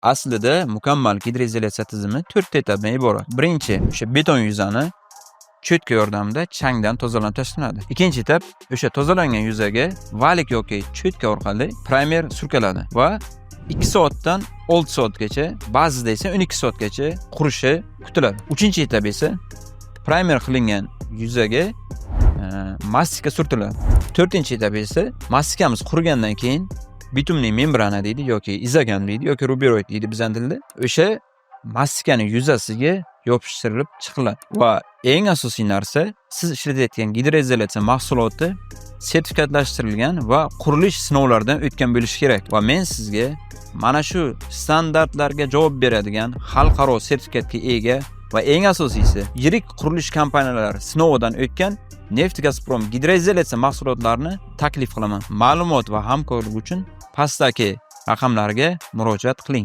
Aslida mukammal gidroizolyatsiya tizimi 4 etapdan iborat. Birinchi, o'sha beton yuzani cho'tka yordamida changdan tozalanib tashlanadi. Ikkinchi etap, o'sha tozalangan yuzaga valik yoki cho'tka orqali primer surkaladi va 2 soatdan 6 soatgacha, ba'zida esa 12 soatgacha qurishi kutiladi. Uchinchi etap esa primer qilingan yuzaga mastika surtiladi. To'rtinchi etap esa mastikamiz qurigandan keyin bitumli membrana deydi yoki izogan deydi yoki ruberoid deydi bizning tilda. O'sha mastikani yuzasiga yopishtirilib chiqiladi va eng asosiy narsa, siz ishlatayotgan gidroizolyatsiya mahsuloti sertifikatlashtirilgan va qurilish sinovlaridan o'tgan bo'lishi kerak va men sizga mana shu standartlarga javob beradigan xalqaro sertifikatga ega va eng asosiysi yirik qurilish kompaniyalari sinovidan o'tgan Neftgazprom gidroizolyatsiya mahsulotlarini taklif qilaman. Ma'lumot va hamkorlik uchun pastdagi raqamlarga murojaat qiling.